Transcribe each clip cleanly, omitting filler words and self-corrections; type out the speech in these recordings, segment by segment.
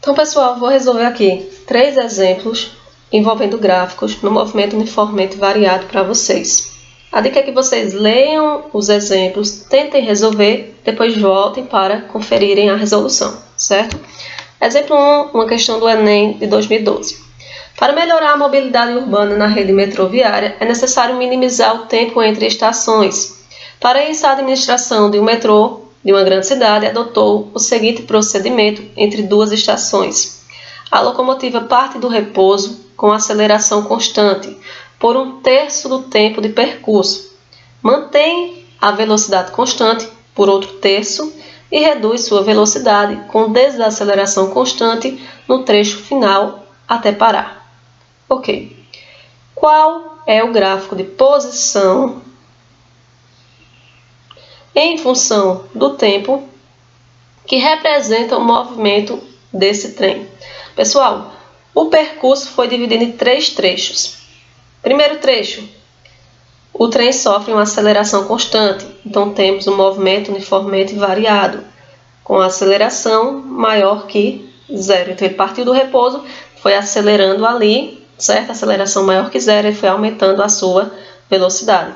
Então, pessoal, vou resolver aqui 3 exemplos envolvendo gráficos no movimento uniformemente variado para vocês. A dica é que vocês leiam os exemplos, tentem resolver, depois voltem para conferirem a resolução, certo? Exemplo 1, uma questão do Enem de 2012. Para melhorar a mobilidade urbana na rede metroviária, é necessário minimizar o tempo entre estações. Para isso, a administração de um metrô de uma grande cidade adotou o seguinte procedimento entre 2 estações. A locomotiva parte do repouso com aceleração constante por 1/3 do tempo de percurso, mantém a velocidade constante por outro terço e reduz sua velocidade com desaceleração constante no trecho final até parar. Ok. Qual é o gráfico de posição em função do tempo que representa o movimento desse trem? Pessoal, o percurso foi dividido em 3 trechos. Primeiro trecho, o trem sofre uma aceleração constante, então temos um movimento uniformemente variado, com aceleração maior que 0. Então ele partiu do repouso, foi acelerando ali, certo? Aceleração maior que 0, ele foi aumentando a sua velocidade.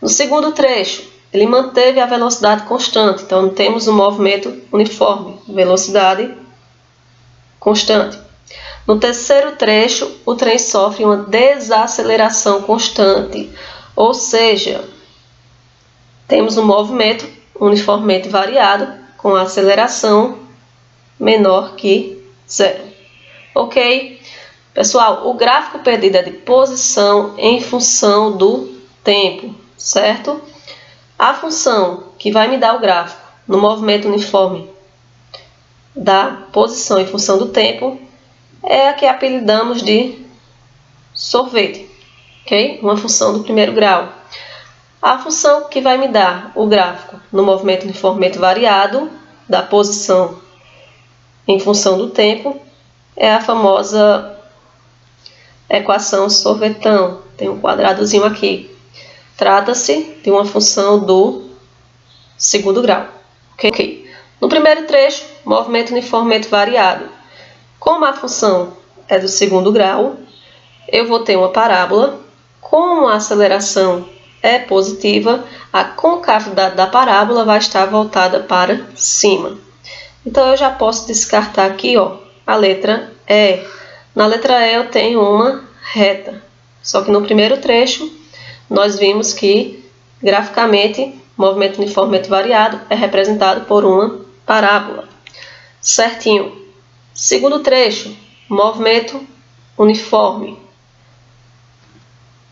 No segundo trecho, ele manteve a velocidade constante, então temos um movimento uniforme, velocidade constante. No terceiro trecho, o trem sofre uma desaceleração constante, ou seja, temos um movimento uniformemente variado com a aceleração menor que 0. Ok? Pessoal, o gráfico perdido é de posição em função do tempo, certo? A função que vai me dar o gráfico no movimento uniforme da posição em função do tempo é a que apelidamos de sorvete, ok? Uma função do primeiro grau. A função que vai me dar o gráfico no movimento uniformemente variado da posição em função do tempo é a famosa equação sorvetão. Tem um quadradozinho aqui. Trata-se de uma função do segundo grau. Ok? No primeiro trecho, movimento uniformemente variado. Como a função é do segundo grau, eu vou ter uma parábola. Como a aceleração é positiva, a concavidade da parábola vai estar voltada para cima. Então, eu já posso descartar aqui, a letra E. Na letra E eu tenho uma reta. Só que no primeiro trecho, nós vimos que, graficamente, o movimento uniformemente variado é representado por uma parábola. Certinho. Segundo trecho, movimento uniforme.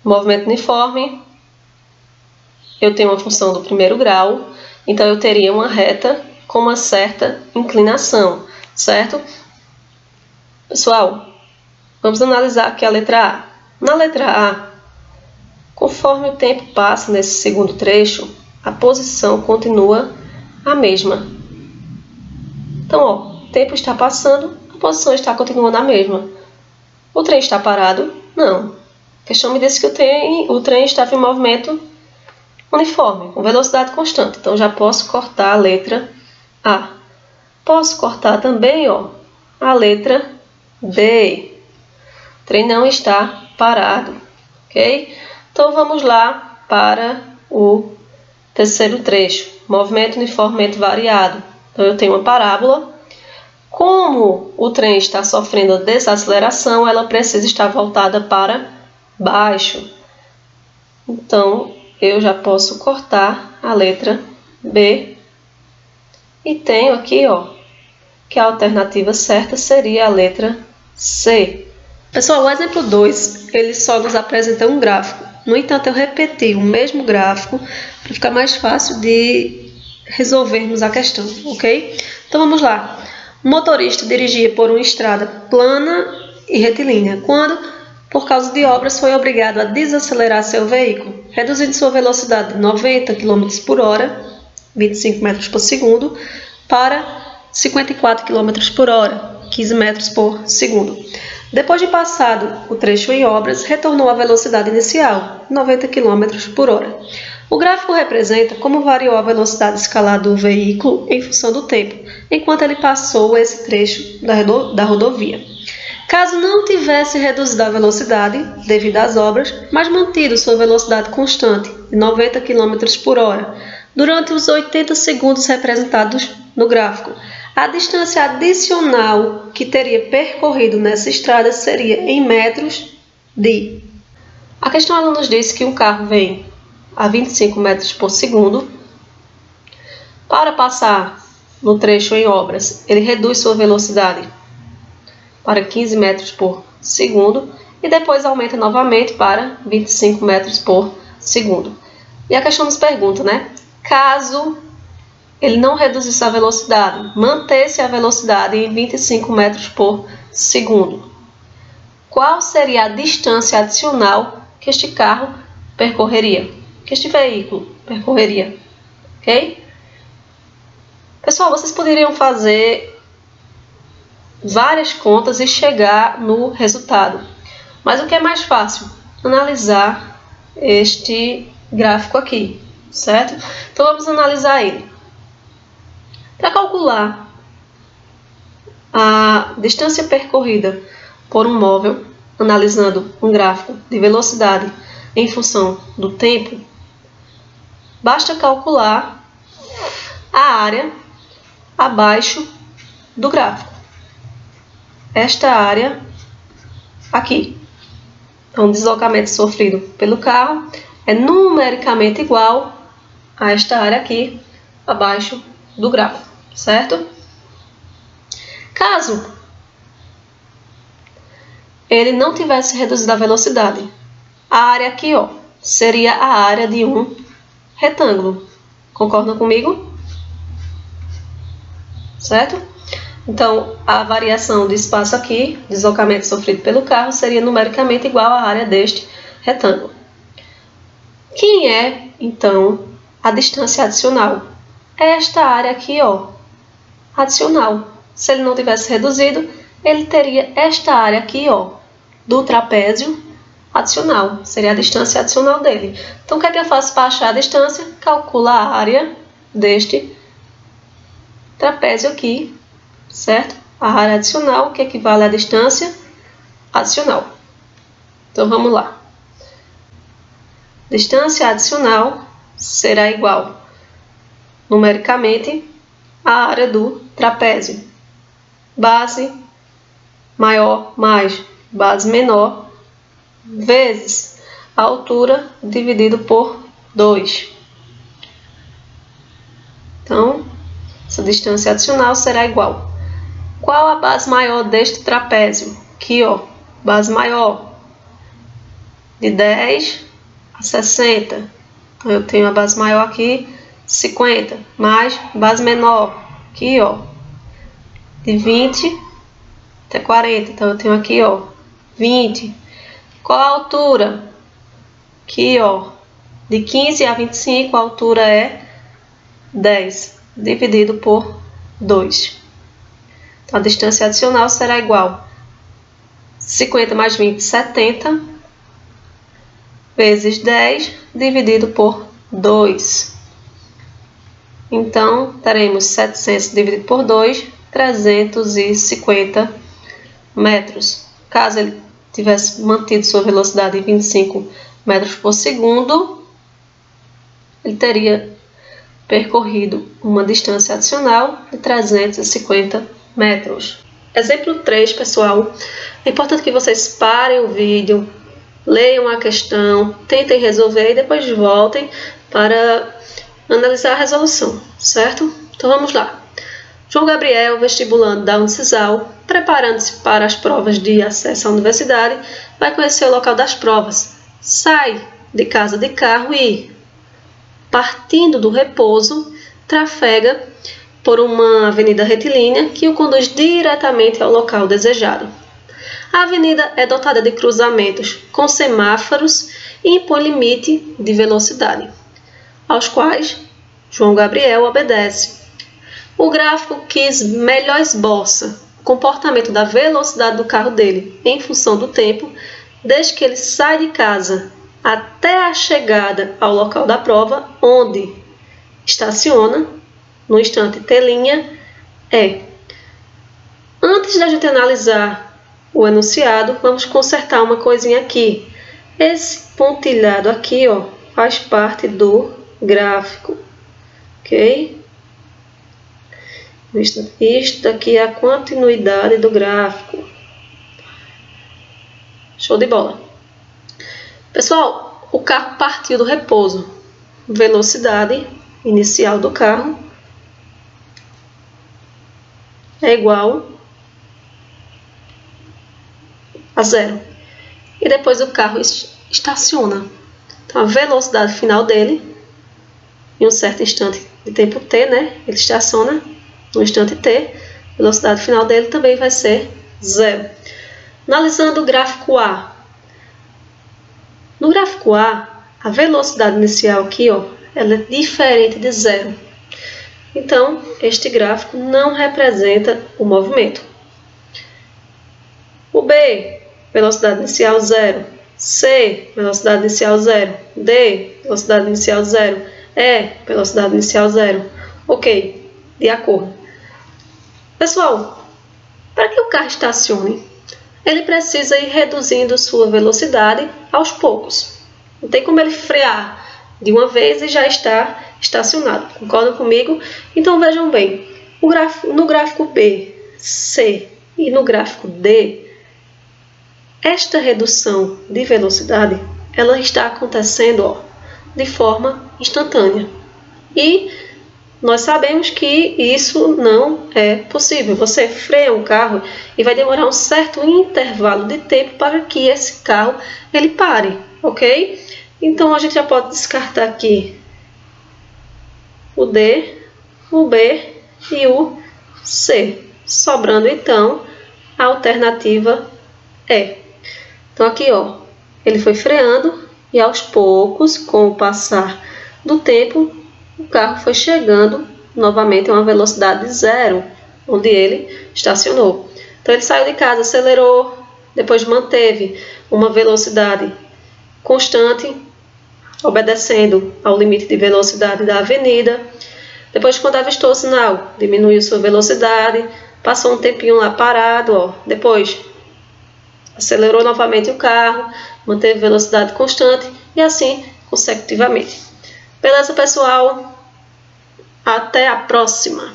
Movimento uniforme, eu tenho uma função do primeiro grau, então eu teria uma reta com uma certa inclinação, certo? Pessoal, vamos analisar aqui a letra A. Na letra A, conforme o tempo passa nesse segundo trecho, a posição continua a mesma. Então, o tempo está passando, a posição está continuando a mesma. O trem está parado? Não. A questão me disse que o trem estava em movimento uniforme, com velocidade constante. Então, já posso cortar a letra A. Posso cortar também a letra D. O trem não está parado. Ok? Então, vamos lá para o terceiro trecho. Movimento uniformemente variado. Então, eu tenho uma parábola. Como o trem está sofrendo a desaceleração, ela precisa estar voltada para baixo. Então, eu já posso cortar a letra B. E tenho aqui, que a alternativa certa seria a letra C. Pessoal, o exemplo 2, ele só nos apresenta um gráfico. No entanto, eu repeti o mesmo gráfico para ficar mais fácil de resolvermos a questão, ok? Então, vamos lá. O motorista dirigia por uma estrada plana e retilínea, quando, por causa de obras, foi obrigado a desacelerar seu veículo, reduzindo sua velocidade de 90 km por hora, 25 metros por segundo, para 54 km por hora, 15 metros por segundo. Depois de passado o trecho em obras, retornou à velocidade inicial, 90 km por hora. O gráfico representa como variou a velocidade escalar do veículo em função do tempo, enquanto ele passou esse trecho da rodovia. Caso não tivesse reduzido a velocidade devido às obras, mas mantido sua velocidade constante de 90 km por hora durante os 80 segundos representados no gráfico, a distância adicional que teria percorrido nessa estrada seria em metros de... A questão ela nos diz que um carro vem a 25 metros por segundo. Para passar no trecho em obras, ele reduz sua velocidade para 15 metros por segundo e depois aumenta novamente para 25 metros por segundo. E a questão nos pergunta, né? Caso ele não reduzisse a velocidade, mantesse a velocidade em 25 metros por segundo, qual seria a distância adicional que este carro percorreria? Que este veículo percorreria? Ok? Pessoal, vocês poderiam fazer várias contas e chegar no resultado. Mas o que é mais fácil? Analisar este gráfico aqui, certo? Então vamos analisar ele. Para calcular a distância percorrida por um móvel, analisando um gráfico de velocidade em função do tempo, basta calcular a área abaixo do gráfico. Esta área aqui. Então, o deslocamento sofrido pelo carro é numericamente igual a esta área aqui abaixo do gráfico, certo? Caso ele não tivesse reduzido a velocidade, a área aqui, ó, seria a área de um retângulo. Concordam comigo? Certo? Então, a variação de espaço aqui, deslocamento sofrido pelo carro, seria numericamente igual à área deste retângulo. Quem é, então, a distância adicional? Esta área aqui, ó, adicional. Se ele não tivesse reduzido, ele teria esta área aqui, ó, do trapézio adicional. Seria a distância adicional dele. Então, o que é que eu faço para achar a distância? Calculo a área deste trapézio aqui, certo? A área adicional, que equivale à distância adicional. Então, vamos lá. Distância adicional será igual, numericamente, à área do trapézio. Base maior mais base menor, vezes a altura dividido por 2. Então, essa distância adicional será igual. Qual a base maior deste trapézio? Aqui, ó, base maior de 10 a 60. Então, eu tenho a base maior aqui, 50, mais base menor, aqui, ó, de 20 até 40. Então, eu tenho aqui, ó, 20. Qual a altura? Aqui, ó, de 15 a 25, a altura é 10, dividido por 2. Então, a distância adicional será igual 50 mais 20, 70, vezes 10, dividido por 2. Então, teremos 700 dividido por 2, 350 metros. Caso ele tivesse mantido sua velocidade em 25 metros por segundo, ele teria percorrido uma distância adicional de 350 metros. Exemplo 3, pessoal. É importante que vocês parem o vídeo, leiam a questão, tentem resolver e depois voltem para analisar a resolução, certo? Então vamos lá. João Gabriel, vestibulando da Unicisal, preparando-se para as provas de acesso à universidade, vai conhecer o local das provas. Sai de casa de carro e, partindo do Repouso, trafega por uma avenida retilínea que o conduz diretamente ao local desejado. A avenida é dotada de cruzamentos com semáforos e impõe limite de velocidade, aos quais João Gabriel obedece. O gráfico que melhor esboça o comportamento da velocidade do carro dele em função do tempo, desde que ele sai de casa até a chegada ao local da prova, onde estaciona, no instante T', é. Antes da gente analisar o enunciado, vamos consertar uma coisinha aqui. Esse pontilhado aqui, ó, faz parte do gráfico, ok? Isto daqui é a continuidade do gráfico. Show de bola. Pessoal, o carro partiu do repouso. Velocidade inicial do carro é igual a 0. E depois o carro estaciona. Então, a velocidade final dele, em um certo instante de tempo t, né? Ele estaciona no instante t. A velocidade final dele também vai ser 0. Analisando o gráfico A. No gráfico A, a velocidade inicial aqui, ó, ela é diferente de 0. Então, este gráfico não representa o movimento. O B, velocidade inicial 0. C, velocidade inicial 0. D, velocidade inicial 0. E, velocidade inicial 0. Ok, de acordo. Pessoal, para que o carro estacione, ele precisa ir reduzindo sua velocidade aos poucos. Não tem como ele frear de uma vez e já está estacionado. Concordam comigo? Então vejam bem, no gráfico B, C e no gráfico D, esta redução de velocidade ela está acontecendo, ó, de forma instantânea. E nós sabemos que isso não é possível. Você freia um carro e vai demorar um certo intervalo de tempo para que esse carro ele pare, ok? Então a gente já pode descartar aqui o D, o B e o C, sobrando então a alternativa E. Então aqui, ó, ele foi freando e aos poucos, com o passar do tempo, o carro foi chegando novamente a uma velocidade 0, onde ele estacionou. Então ele saiu de casa, acelerou, depois manteve uma velocidade constante, obedecendo ao limite de velocidade da avenida. Depois, quando avistou o sinal, diminuiu sua velocidade, passou um tempinho lá parado, ó. Depois acelerou novamente o carro, manteve velocidade constante e assim consecutivamente. Beleza, pessoal? Até a próxima!